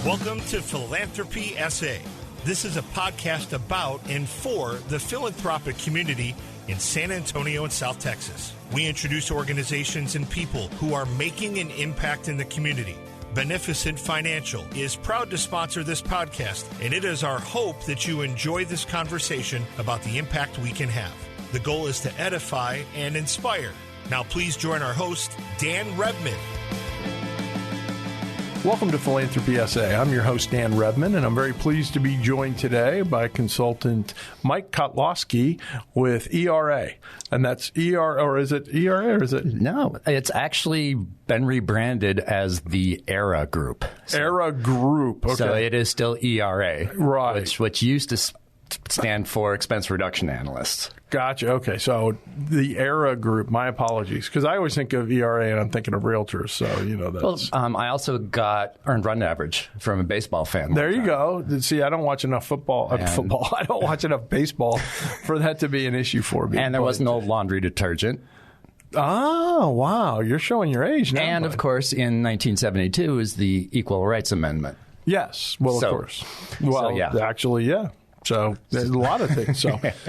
Welcome to Philanthropy SA. This is a podcast about and for the philanthropic community in San Antonio and South Texas. We introduce organizations and people who are making an impact in the community. Beneficent Financial is proud to sponsor this podcast, and it is our hope that you enjoy this conversation about the impact we can have. The goal is to edify and inspire. Now please join our host, Dan Rebmann. Welcome to Philanthropy SA. I'm your host, Dan Rebmann, and I'm very pleased to be joined today by consultant Mike Kotloski with ERA. And that's or is it ERA or is it? No, it's actually been rebranded as the ERA Group. ERA Group. Okay. So it is still ERA. Right. Which used to stand for Expense Reduction Analysts. Gotcha. Okay. So the ERA Group, my apologies, because I always think of ERA and I'm thinking of realtors. So, that's. Well, I also got earned run average from a baseball fan. There you go. See, I don't watch enough football. I don't watch enough baseball for that to be an issue for me. And there was no laundry detergent. Oh, wow. You're showing your age now. And, of course, in 1972 is the Equal Rights Amendment. Yes. Well, of course. Well, yeah. Actually, yeah. So there's a lot of things.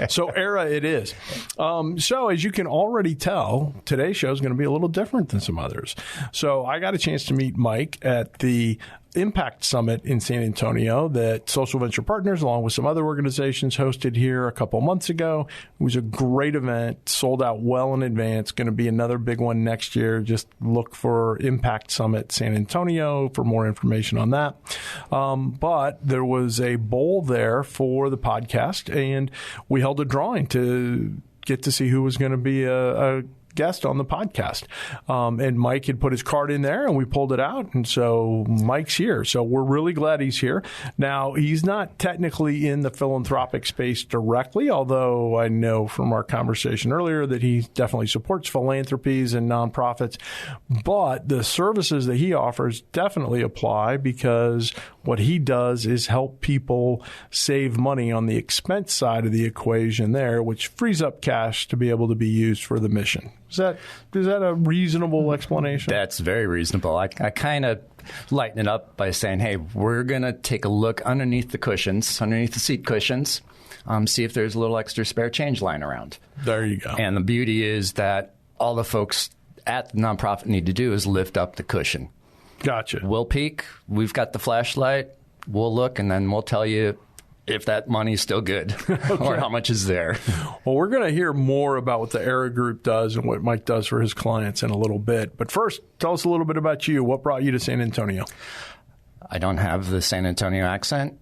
So ERA it is. So as you can already tell, today's show is going to be a little different than some others. So I got a chance to meet Mike at the Impact Summit in San Antonio that Social Venture Partners, along with some other organizations, hosted here a couple months ago. It was a great event, sold out well in advance, going to be another big one next year. Just look for Impact Summit San Antonio for more information on that. But there was a bowl there for the podcast, and we held a drawing to get to see who was going to be a guest on the podcast. And Mike had put his card in there and we pulled it out. And so Mike's here. So we're really glad he's here. Now, he's not technically in the philanthropic space directly, although I know from our conversation earlier that he definitely supports philanthropies and nonprofits. But the services that he offers definitely apply because what he does is help people save money on the expense side of the equation there, which frees up cash to be able to be used for the mission. Is that a reasonable explanation? That's very reasonable. I kind of lighten it up by saying, hey, we're going to take a look underneath the cushions, underneath the seat cushions, see if there's a little extra spare change lying around. There you go. And the beauty is that all the folks at the nonprofit need to do is lift up the cushion. Gotcha. We'll peek. We've got the flashlight. We'll look, and then we'll tell you if that money's still good or how much is there. Well, we're going to hear more about what the ERA Group does and what Mike does for his clients in a little bit. But first, tell us a little bit about you. What brought you to San Antonio? I don't have the San Antonio accent.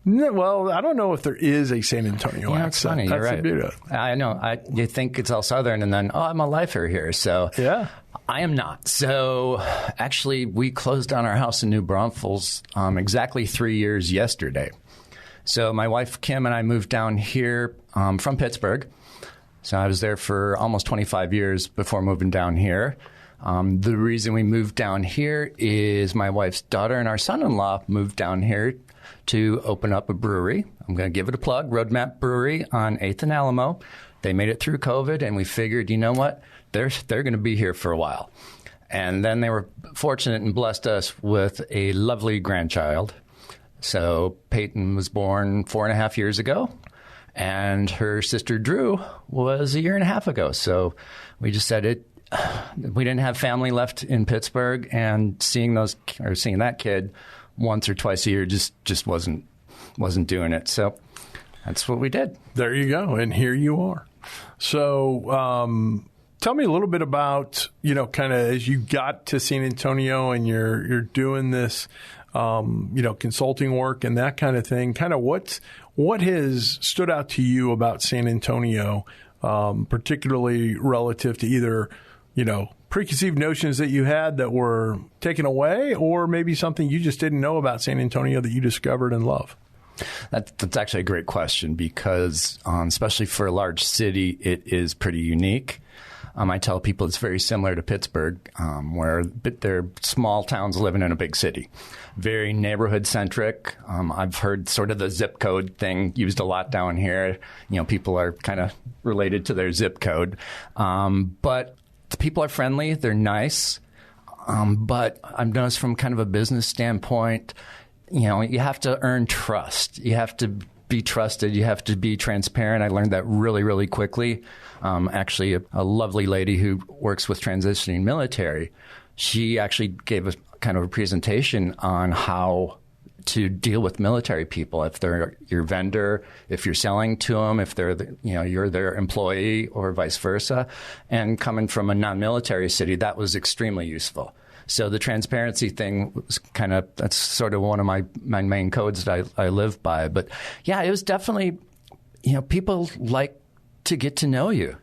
No, well, I don't know if there is a San Antonio accent. It's funny. You're right. I know. You think it's all Southern, and then, I'm a lifer here. So yeah. I am not. So actually, we closed down our house in New Braunfels exactly 3 years yesterday. So my wife, Kim, and I moved down here from Pittsburgh. So I was there for almost 25 years before moving down here. The reason we moved down here is my wife's daughter and our son-in-law moved down here to open up a brewery. I'm going to give it a plug, Roadmap Brewery on 8th and Alamo. They made it through COVID, and we figured, you know what, they're going to be here for a while. And then they were fortunate and blessed us with a lovely grandchild. So Peyton was born 4.5 years ago, and her sister Drew was 1.5 years ago. So we just said we didn't have family left in Pittsburgh, and seeing that kid once or twice a year just wasn't doing it. So that's what we did. There you go, and here you are. So tell me a little bit about, kind of as you got to San Antonio and you're doing this consulting work and that kind of thing, kind of what has stood out to you about San Antonio, particularly relative to either, preconceived notions that you had that were taken away, or maybe something you just didn't know about San Antonio that you discovered and love? That's actually a great question because, especially for a large city, it is pretty unique. I tell people it's very similar to Pittsburgh, where they're small towns living in a big city. Very neighborhood-centric. I've heard sort of the zip code thing used a lot down here. People are kind of related to their zip code. But the people are friendly. They're nice. But I've noticed from kind of a business standpoint, you have to earn trust. You have to be trusted. You have to be transparent. I learned that really, really quickly. Actually, a lovely lady who works with transitioning military, she actually gave a kind of a presentation on how to deal with military people. If they're your vendor, if you're selling to them, if they're you're their employee, or vice versa. And coming from a non-military city, that was extremely useful. So the transparency thing was that's sort of one of my main codes that I live by. But yeah, it was definitely, people like to get to know you,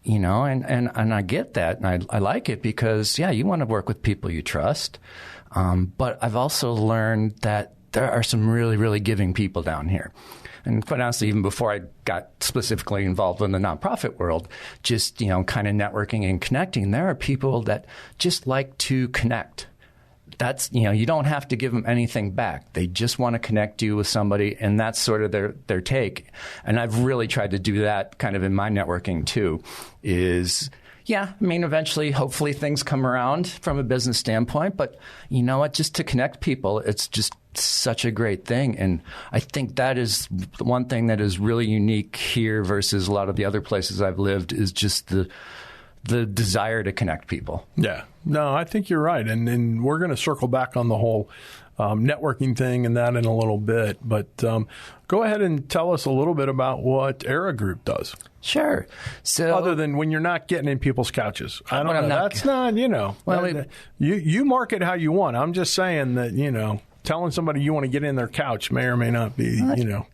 and I get that, and I like it because, you want to work with people you trust. But I've also learned that there are some really, really giving people down here. And quite honestly, even before I got specifically involved in the nonprofit world, just, kind of networking and connecting, there are people that just like to connect. That's, you don't have to give them anything back. They just want to connect you with somebody, and that's sort of their take. And I've really tried to do that kind of in my networking too, eventually, hopefully things come around from a business standpoint, but you know what, just to connect people, it's just such a great thing. And I think that is one thing that is really unique here versus a lot of the other places I've lived, is just the desire to connect people. Yeah. No, I think you're right. And we're going to circle back on the whole networking thing and that in a little bit. But go ahead and tell us a little bit about what Era Group does. Sure. So, other than when you're not getting in people's couches. I don't know. That's not, Well, you market how you want. I'm just saying that, telling somebody you want to get in their couch may or may not be,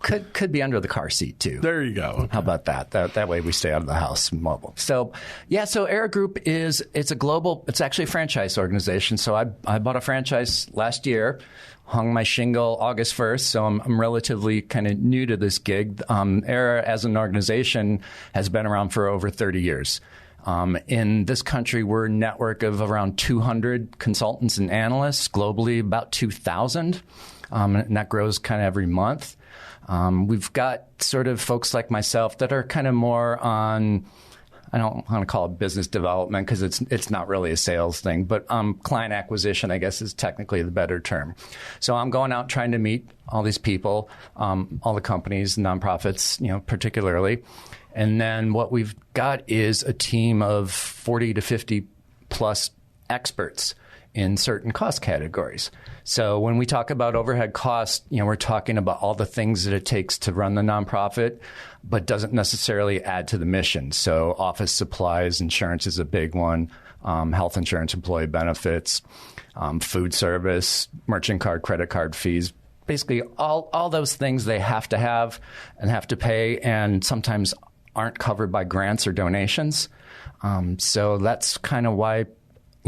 Could be under the car seat, too. There you go. Okay. How about that? That way we stay out of the house mobile. So Era Group it's actually a franchise organization. So I bought a franchise last year, hung my shingle August 1st, so I'm relatively kind of new to this gig. Era as an organization has been around for over 30 years. In this country, we're a network of around 200 consultants and analysts, globally about 2,000, and that grows kind of every month. We've got sort of folks like myself that are kind of more on, I don't want to call it business development because it's not really a sales thing, but client acquisition, I guess, is technically the better term. So I'm going out trying to meet all these people, all the companies, nonprofits, particularly. And then what we've got is a team of 40 to 50 plus experts in certain cost categories. So when we talk about overhead costs, we're talking about all the things that it takes to run the nonprofit, but doesn't necessarily add to the mission. So office supplies, insurance is a big one, health insurance, employee benefits, food service, merchant card, credit card fees. Basically, all those things they have to have and have to pay, and sometimes aren't covered by grants or donations. So that's kind of why,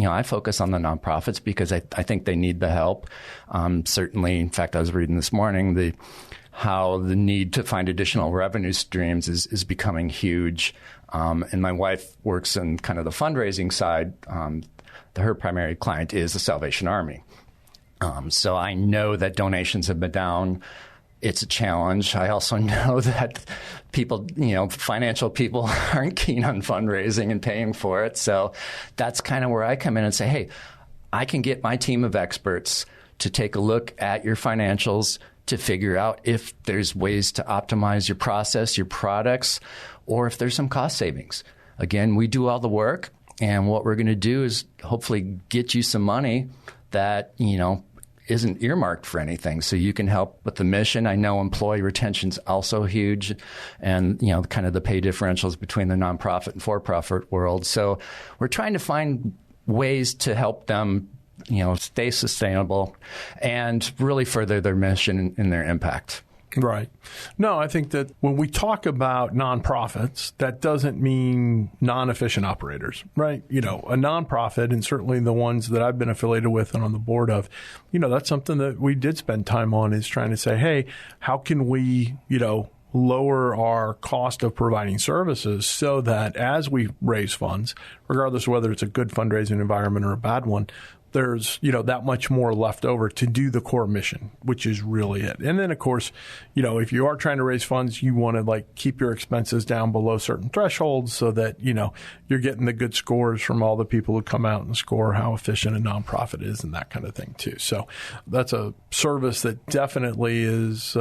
I focus on the nonprofits, because I think they need the help. Certainly, in fact, I was reading this morning how the need to find additional revenue streams is becoming huge. And my wife works in kind of the fundraising side. Her primary client is the Salvation Army. So I know that donations have been down. It's a challenge. I also know that people, financial people aren't keen on fundraising and paying for it. So that's kind of where I come in and say, hey, I can get my team of experts to take a look at your financials to figure out if there's ways to optimize your process, your products, or if there's some cost savings. Again, we do all the work, and what we're going to do is hopefully get you some money that, isn't earmarked for anything, so you can help with the mission. I know employee retention's also huge, and kind of the pay differentials between the nonprofit and for-profit world. So we're trying to find ways to help them, stay sustainable and really further their mission and their impact. Right. No, I think that when we talk about nonprofits, that doesn't mean non-efficient operators, right? A nonprofit, and certainly the ones that I've been affiliated with and on the board of, that's something that we did spend time on, is trying to say, hey, how can we, lower our cost of providing services so that as we raise funds, regardless of whether it's a good fundraising environment or a bad one, there's, that much more left over to do the core mission, which is really it. And then, of course, if you are trying to raise funds, you want to keep your expenses down below certain thresholds so that, you're getting the good scores from all the people who come out and score how efficient a nonprofit is and that kind of thing too. So that's a service that definitely is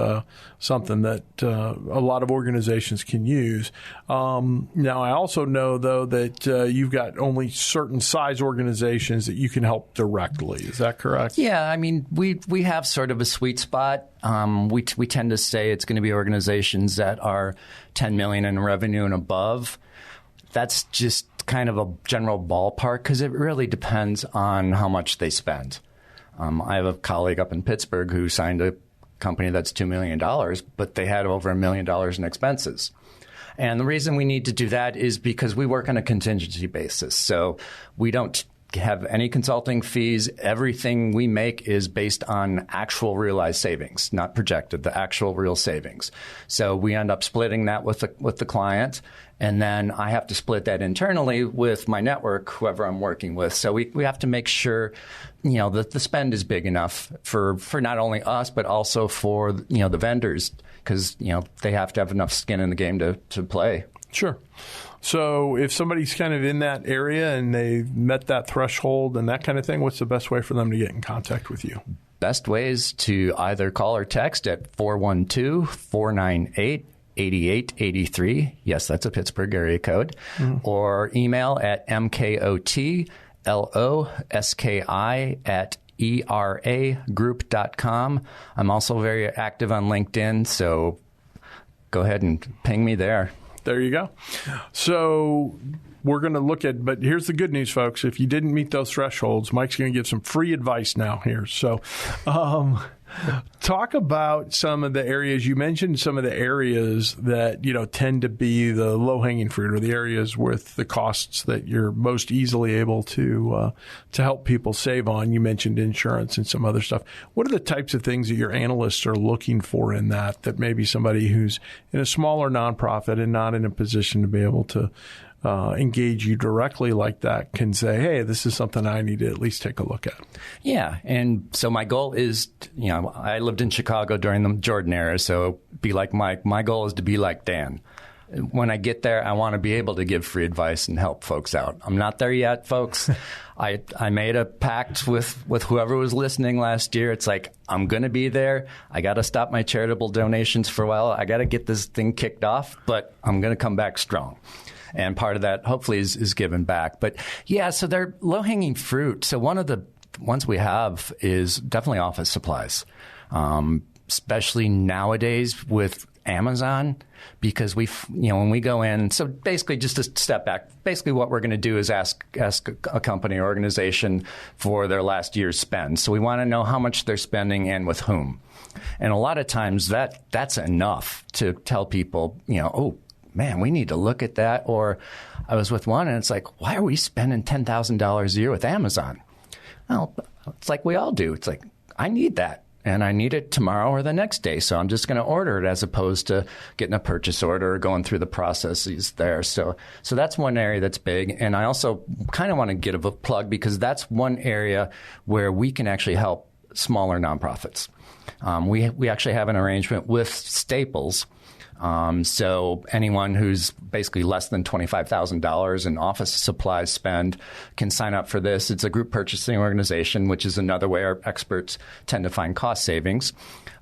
something that a lot of organizations can use. Now, I also know, though, that you've got only certain size organizations that you can help directly. Is that correct? Yeah, I mean, we have sort of a sweet spot. We tend to say it's going to be organizations that are 10 million in revenue and above. That's just kind of a general ballpark because it really depends on how much they spend. I have a colleague up in Pittsburgh who signed a company that's $2 million, but they had over $1 million in expenses. And the reason we need to do that is because we work on a contingency basis. So we don't have any consulting fees. Everything we make is based on actual realized savings, not projected, the actual real savings. So we end up splitting that with the client, and then I have to split that internally with my network, whoever I'm working with. So we have to make sure, that the spend is big enough for not only us, but also for, the vendors, because, they have to have enough skin in the game to play. Sure. So if somebody's kind of in that area and they've met that threshold and that kind of thing, what's the best way for them to get in contact with you? Best way is to either call or text at 412-498-8883. Yes, that's a Pittsburgh area code. Mm-hmm. Or email at mkotloski@eragroup.com. I'm also very active on LinkedIn, so go ahead and ping me there. There you go. So we're going to look at, but here's the good news, folks. If you didn't meet those thresholds, Mike's going to give some free advice now here. So talk about some of the areas. You mentioned some of the areas that, tend to be the low-hanging fruit or the areas with the costs that you're most easily able to help people save on. You mentioned insurance and some other stuff. What are the types of things that your analysts are looking for in that maybe somebody who's in a smaller nonprofit and not in a position to be able to engage you directly like that can say, hey, this is something I need to at least take a look at? Yeah. And so my goal is, I lived in Chicago during the Jordan era, so be like Mike. My goal is to be like Dan. When I get there, I want to be able to give free advice and help folks out. I'm not there yet, folks. I made a pact with whoever was listening last year. It's like, I'm going to be there. I got to stop my charitable donations for a while. I got to get this thing kicked off, but I'm going to come back strong. And part of that, hopefully, is given back. But, yeah, so they're low-hanging fruit. So one of the ones we have is definitely office supplies, especially nowadays with Amazon, because when we go in, so basically just to step back, basically what we're going to do is ask a company or organization for their last year's spend. So we want to know how much they're spending and with whom. And a lot of times that's enough to tell people, oh, man, we need to look at that. Or I was with one and it's like, why are we spending $10,000 a year with Amazon? Well, it's like we all do. It's like, I need that. And I need it tomorrow or the next day. So I'm just going to order it as opposed to getting a purchase order or going through the processes there. So that's one area that's big. And I also kind of want to give a plug because that's one area where we can actually help smaller nonprofits. We actually have an arrangement with Staples. So anyone who's basically less than $25,000 in office supplies spend can sign up for this. It's a group purchasing organization, which is another way our experts tend to find cost savings.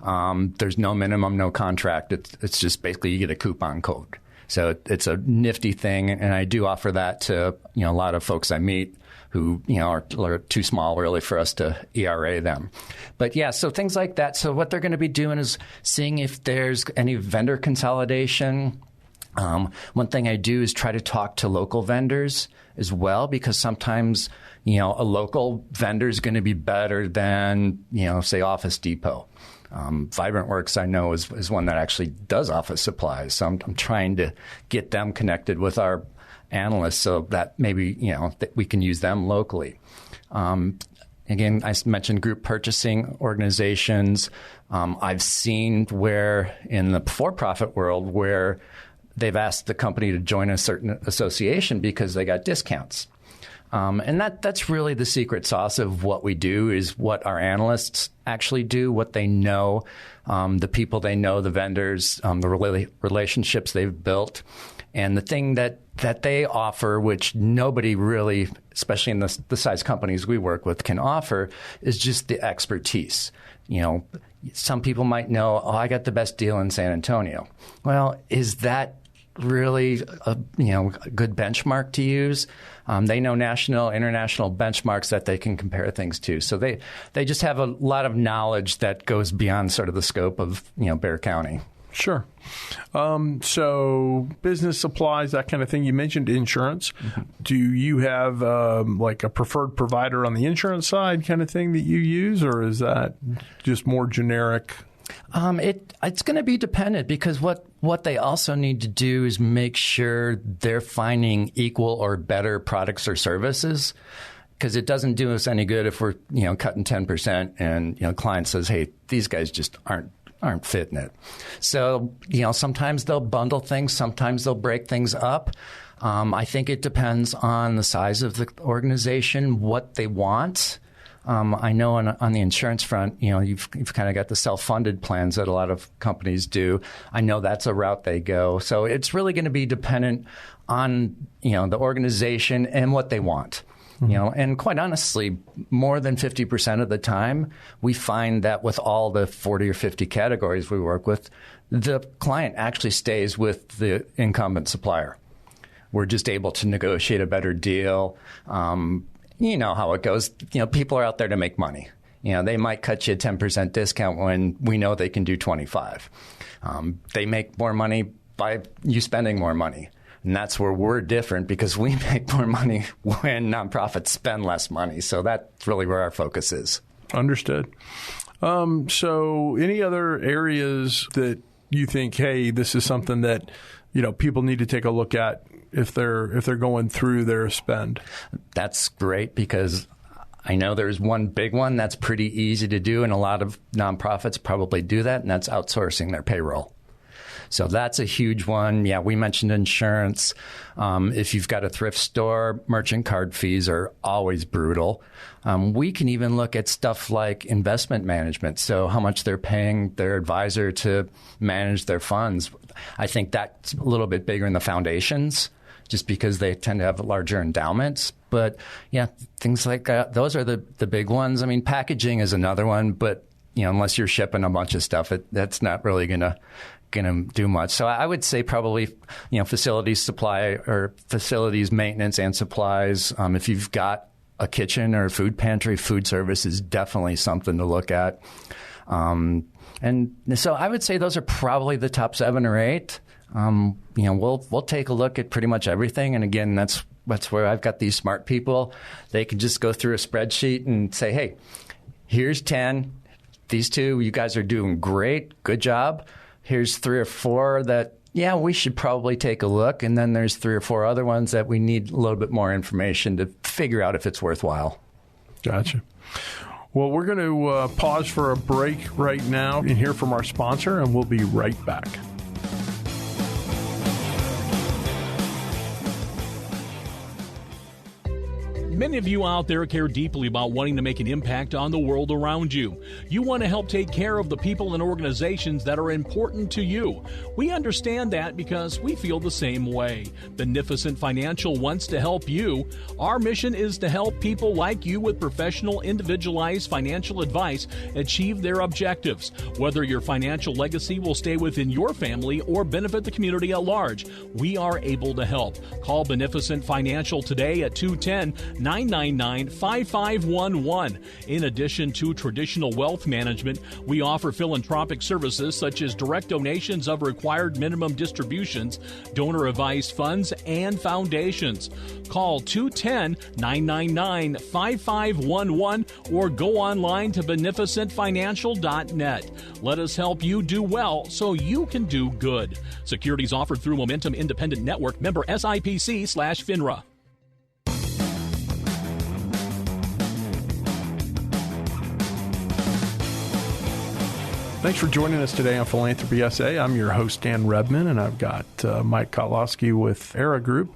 There's no minimum, no contract. It's just basically you get a coupon code. So it's a nifty thing, and I do offer that to a lot of folks I meet who are too small really for us to ERA them. But yeah, so things like that. So what they're going to be doing is seeing if there's any vendor consolidation. One thing I do is try to talk to local vendors as well, because sometimes a local vendor is going to be better than say Office Depot. VibrantWorks, I know, is one that actually does office supplies. So I'm trying to get them connected with our analysts so that maybe, that we can use them locally. Again, I mentioned group purchasing organizations. I've seen where in the for-profit world where they've asked the company to join a certain association because they got discounts. And that's really the secret sauce of what we do, is what our analysts actually do, what they know, the people they know, the vendors, the relationships they've built. And the thing that they offer, which nobody really, especially in the size companies we work with, can offer, is just the expertise. Some people might know, I got the best deal in San Antonio. Well, is that really a good benchmark to use? They know national, international benchmarks that they can compare things to. So they just have a lot of knowledge that goes beyond sort of the scope of Bexar County. Sure. So business supplies, that kind of thing. You mentioned insurance. Mm-hmm. Do you have like a preferred provider on the insurance side kind of thing that you use, or is that just more generic? It's going to be dependent, because what they also need to do is make sure they're finding equal or better products or services. Because it doesn't do us any good if we're cutting 10% and client says, hey, these guys just aren't fitting it. So, sometimes they'll bundle things, sometimes they'll break things up. I think it depends on the size of the organization, what they want. I know on the insurance front, you've kind of got the self-funded plans that a lot of companies do. I know that's a route they go. So it's really going to be dependent on, the organization and what they want. And quite honestly, more than 50% of the time, we find that with all the 40 or 50 categories we work with, the client actually stays with the incumbent supplier. We're just able to negotiate a better deal. You know how it goes. People are out there to make money. They might cut you a 10% discount when we know they can do 25. They make more money by you spending more money. And that's where we're different, because we make more money when nonprofits spend less money. So that's really where our focus is. Understood. So any other areas that you think, hey, this is something that, people need to take a look at if they're going through their spend? That's great, because I know there's one big one that's pretty easy to do, and a lot of nonprofits probably do that, and that's outsourcing their payroll. So that's a huge one. Yeah, we mentioned insurance. If you've got a thrift store, merchant card fees are always brutal. We can even look at stuff like investment management, so how much they're paying their advisor to manage their funds. I think that's a little bit bigger in the foundations, just because they tend to have larger endowments. But yeah, things like that, those are the big ones. I mean, packaging is another one, but unless you're shipping a bunch of stuff, that's not really going to do much. So I would say probably, facilities supply or facilities maintenance and supplies. If you've got a kitchen or a food pantry, food service is definitely something to look at. And so I would say those are probably the top 7 or 8. We'll take a look at pretty much everything. And again, that's where I've got these smart people. They can just go through a spreadsheet and say, hey, here's 10. These 2, you guys are doing great. Good job. Here's 3 or 4 that, we should probably take a look. And then there's 3 or 4 other ones that we need a little bit more information to figure out if it's worthwhile. Gotcha. Well, we're going to pause for a break right now and hear from our sponsor, and we'll be right back. Many of you out there care deeply about wanting to make an impact on the world around you. You want to help take care of the people and organizations that are important to you. We understand that because we feel the same way. Beneficent Financial wants to help you. Our mission is to help people like you with professional, individualized financial advice achieve their objectives. Whether your financial legacy will stay within your family or benefit the community at large, we are able to help. Call Beneficent Financial today at 210-999-5511. In addition to traditional wealth management, we offer philanthropic services such as direct donations of required minimum distributions, donor-advised funds, and foundations. Call 210-999-5511 or go online to beneficentfinancial.net. Let us help you do well so you can do good. Securities offered through Momentum Independent Network, member SIPC/FINRA. Thanks for joining us today on Philanthropy SA. I'm your host, Dan Rebmann, and I've got Mike Kotloski with ERA Group.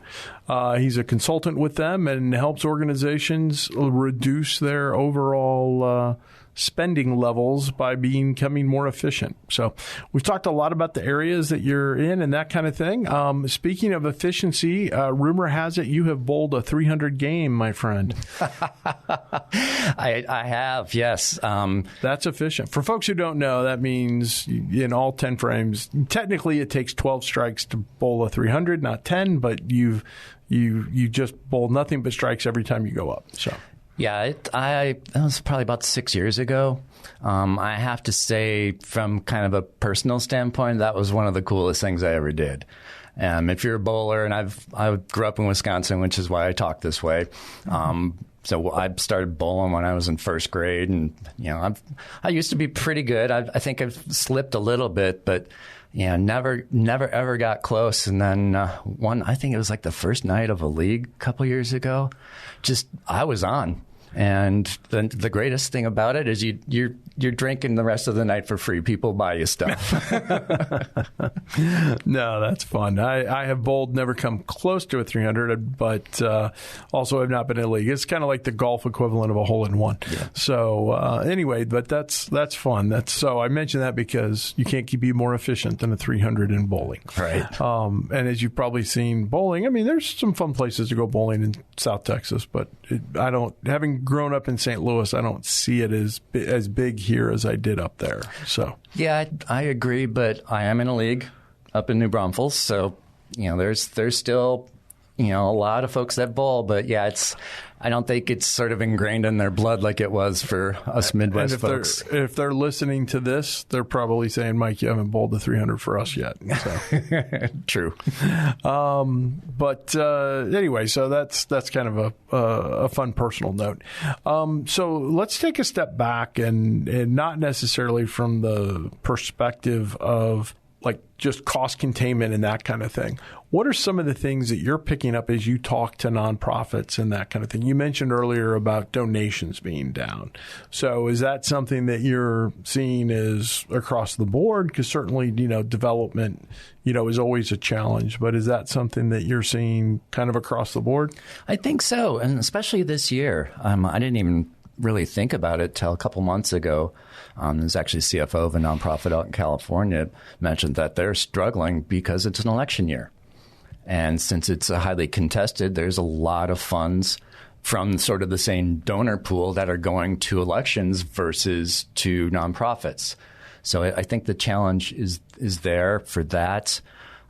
He's a consultant with them and helps organizations reduce their overall spending levels by becoming more efficient. So we've talked a lot about the areas that you're in and that kind of thing. Speaking of efficiency, rumor has it you have bowled a 300 game, my friend. I have, yes. That's efficient. For folks who don't know, that means in all 10 frames, technically it takes 12 strikes to bowl a 300, not 10, but you just bowl nothing but strikes every time you go up. So. Yeah, that was probably about 6 years ago. I have to say, from kind of a personal standpoint, that was one of the coolest things I ever did. If you're a bowler, and I grew up in Wisconsin, which is why I talk this way. So I started bowling when I was in first grade, and I used to be pretty good. I think I've slipped a little bit, but never ever got close. And then I think it was like the first night of a league a couple years ago. I was on. And the greatest thing about it is you're drinking the rest of the night for free. People buy you stuff. No, that's fun. I have bowled, never come close to a 300, but also have not been in a league. It's kind of like the golf equivalent of a hole-in-one. Yeah. So anyway, but that's fun. So I mention that because you can't be more efficient than a 300 in bowling. Right. And as you've probably seen bowling, I mean, there's some fun places to go bowling in South Texas, but having grown up in St. Louis, I don't see it as big here as I did up there. So yeah, I agree, but I am in a league up in New Braunfels, so there's still a lot of folks that bowl, but yeah, I don't think it's sort of ingrained in their blood like it was for us Midwest folks. If they're listening to this, they're probably saying, Mike, you haven't bowled the 300 for us yet. So. True. But anyway, so that's kind of a fun personal note. So let's take a step back and not necessarily from the perspective of like just cost containment and that kind of thing. What are some of the things that you're picking up as you talk to nonprofits and that kind of thing? You mentioned earlier about donations being down. So is that something that you're seeing is across the board? Because certainly, development, is always a challenge. But is that something that you're seeing kind of across the board? I think so. And especially this year. I didn't even really think about it till a couple months ago. There's actually CFO of a nonprofit out in California mentioned that they're struggling because it's an election year. And since it's a highly contested, there's a lot of funds from sort of the same donor pool that are going to elections versus to nonprofits. So I think the challenge is there for that.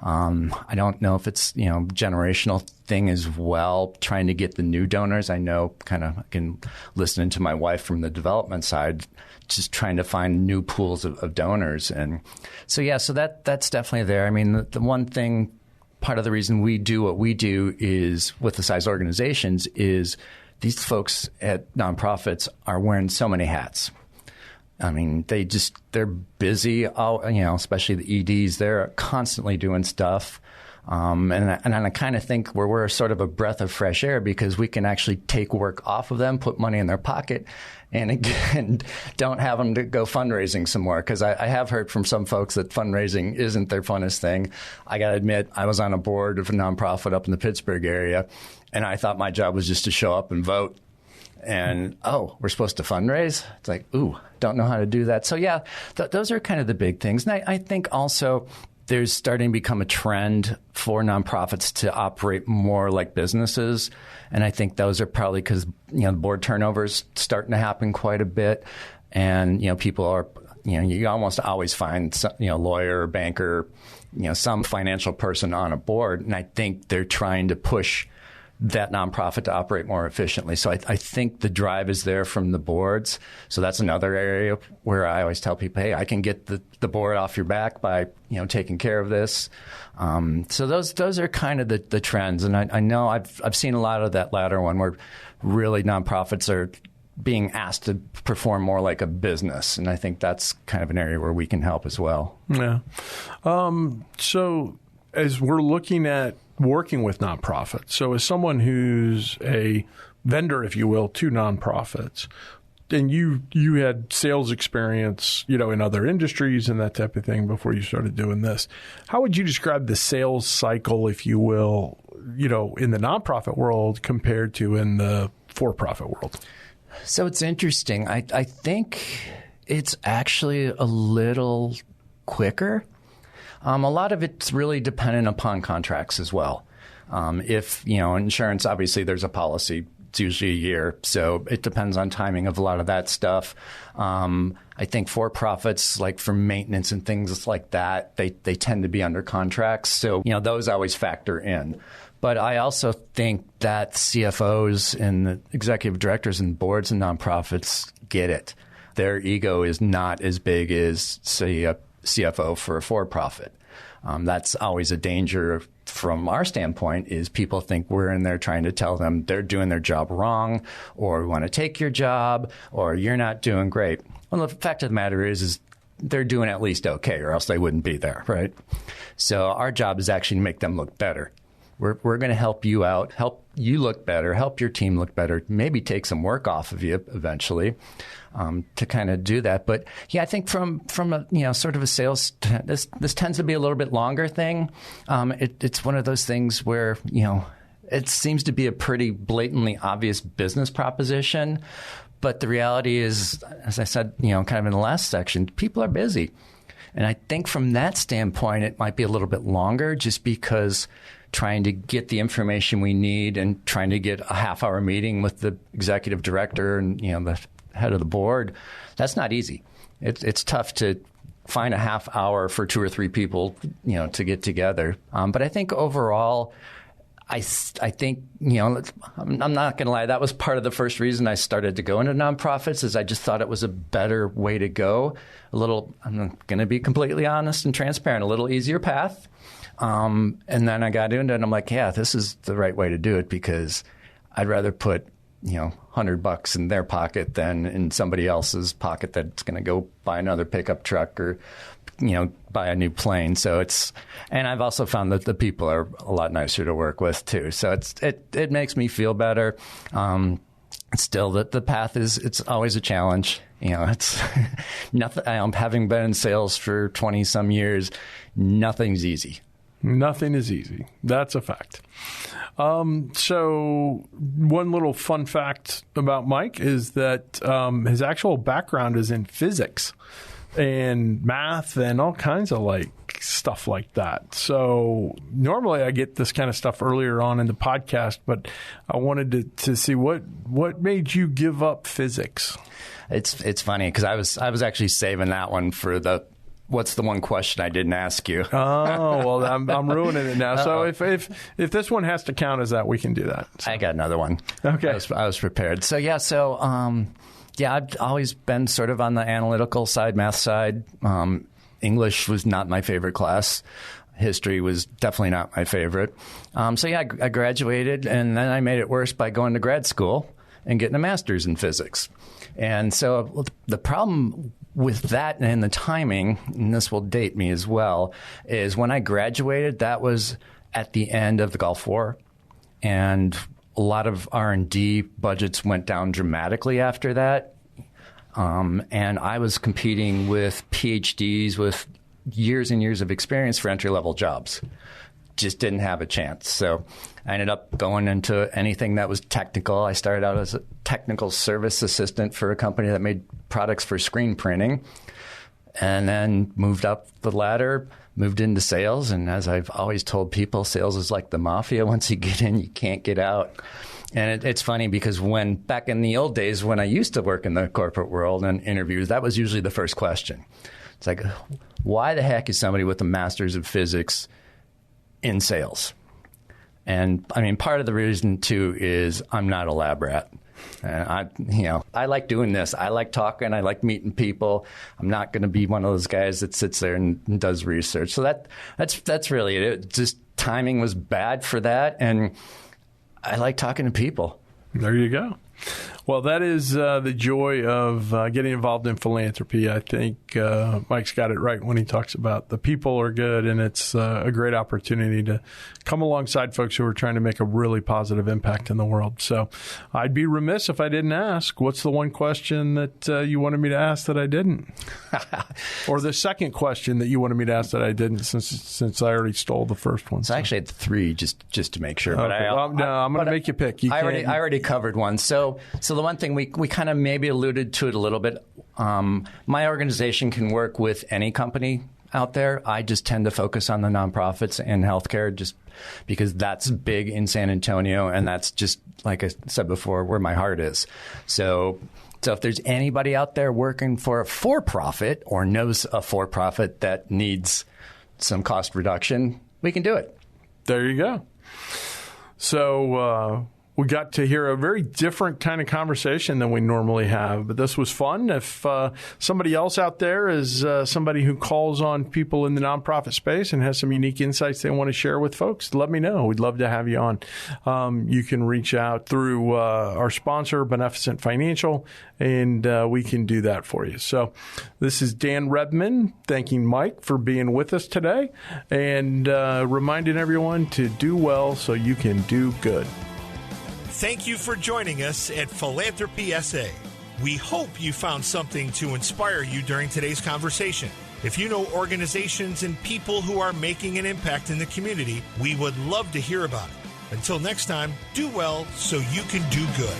I don't know if it's, generational thing as well, trying to get the new donors. I know I can listen to my wife from the development side, just trying to find new pools of donors. And so that's definitely there. I mean, the one thing, part of the reason we do what we do is with the size organizations is these folks at nonprofits are wearing so many hats. I mean, they're busy, especially the EDs. They're constantly doing stuff. And I kind of think we're sort of a breath of fresh air because we can actually take work off of them, put money in their pocket, and again, don't have them to go fundraising some more. Because I have heard from some folks that fundraising isn't their funnest thing. I got to admit, I was on a board of a nonprofit up in the Pittsburgh area, and I thought my job was just to show up and vote. And, we're supposed to fundraise? It's like, don't know how to do that. So, yeah, those are kind of the big things. And I think also there's starting to become a trend for nonprofits to operate more like businesses. And I think those are probably because, board turnover is starting to happen quite a bit. And, people are, you almost always find, lawyer, banker, some financial person on a board. And I think they're trying to push that nonprofit to operate more efficiently. So I think the drive is there from the boards. So that's another area where I always tell people, hey, I can get the board off your back by, taking care of this. So those are kind of the trends. And I know I've seen a lot of that latter one where really nonprofits are being asked to perform more like a business. And I think that's kind of an area where we can help as well. Yeah. So as we're looking at working with nonprofits, so as someone who's a vendor, if you will, to nonprofits, and you had sales experience, in other industries and that type of thing before you started doing this. How would you describe the sales cycle, if you will, in the nonprofit world compared to in the for-profit world? So it's interesting. I think it's actually a little quicker. A lot of it's really dependent upon contracts as well. If, insurance, obviously there's a policy. It's usually a year, so it depends on timing of a lot of that stuff. I think for-profits, like for maintenance and things like that, they tend to be under contracts. So, those always factor in. But I also think that CFOs and the executive directors and boards and nonprofits get it. Their ego is not as big as, say, a CFO for a for-profit. That's always a danger from our standpoint, is people think we're in there trying to tell them they're doing their job wrong, or we want to take your job, or you're not doing great. Well, the fact of the matter is they're doing at least okay, or else they wouldn't be there, right? So our job is actually to make them look better. We're going to help you out, help you look better, help your team look better, maybe take some work off of you eventually to kind of do that. But yeah, I think from a sort of a sales, this tends to be a little bit longer thing. It's one of those things where it seems to be a pretty blatantly obvious business proposition, but the reality is, as I said, kind of in the last section, people are busy, and I think from that standpoint, it might be a little bit longer, just because trying to get the information we need and trying to get a half-hour meeting with the executive director and the head of the board, that's not easy. It's tough to find a half hour for 2 or 3 people, to get together. But I think overall, I think, I'm not going to lie, that was part of the first reason I started to go into nonprofits, is I just thought it was a better way to go. I'm going to be completely honest and transparent, a little easier path. And then I got into it and I'm like, yeah, this is the right way to do it, because I'd rather put, $100 in their pocket than in somebody else's pocket that's going to go buy another pickup truck or, buy a new plane. So and I've also found that the people are a lot nicer to work with too. So it makes me feel better. Still, the path it's always a challenge. It's nothing. Having been in sales for 20 some years, nothing's easy. Nothing is easy. That's a fact. So one little fun fact about Mike is that his actual background is in physics and math and all kinds of stuff like that. So normally I get this kind of stuff earlier on in the podcast, but I wanted to see what made you give up physics. It's funny because I was actually saving that one for what's the one question I didn't ask you? Oh, well, I'm ruining it now. So if this one has to count as that, we can do that. So. I got another one. Okay. I was prepared. So, yeah. So, I've always been sort of on the analytical side, math side. English was not my favorite class. History was definitely not my favorite. I graduated, and then I made it worse by going to grad school and getting a master's in physics. And so the problem with that and the timing, and this will date me as well, is when I graduated, that was at the end of the Gulf War, and a lot of R&D budgets went down dramatically after that. And I was competing with PhDs with years and years of experience for entry-level jobs. Just didn't have a chance. So I ended up going into anything that was technical. I started out as a technical service assistant for a company that made products for screen printing, and then moved up the ladder, moved into sales. And as I've always told people, sales is like the mafia. Once you get in, you can't get out. And it's funny because back in the old days when I used to work in the corporate world and interviews, that was usually the first question. It's like, why the heck is somebody with a master's of physics in sales? And I mean, part of the reason too is I'm not a lab rat. I like doing this. I like talking. I like meeting people. I'm not going to be one of those guys that sits there and does research. So that's really it. Just timing was bad for that, and I like talking to people. There you go. Well, that is the joy of getting involved in philanthropy. I think Mike's got it right when he talks about the people are good, and it's a great opportunity to come alongside folks who are trying to make a really positive impact in the world. So I'd be remiss if I didn't ask, what's the one question that you wanted me to ask that I didn't? Or the second question that you wanted me to ask that I didn't, since I already stole the first one. So I actually had 3 just to make sure. Okay. I'm going to make you pick. I already covered one. So the one thing we kind of maybe alluded to it a little bit. My organization can work with any company out there. I just tend to focus on the nonprofits and healthcare just because that's big in San Antonio, and that's just, like I said before, where my heart is. So if there's anybody out there working for a for-profit or knows a for-profit that needs some cost reduction, we can do it. There you go. So we got to hear a very different kind of conversation than we normally have, but this was fun. If somebody else out there is somebody who calls on people in the nonprofit space and has some unique insights they want to share with folks, let me know. We'd love to have you on. You can reach out through our sponsor, Beneficent Financial, and we can do that for you. So this is Dan Rebmann thanking Mike for being with us today and reminding everyone to do well so you can do good. Thank you for joining us at Philanthropy SA. We hope you found something to inspire you during today's conversation. If you know organizations and people who are making an impact in the community, we would love to hear about it. Until next time, do well so you can do good.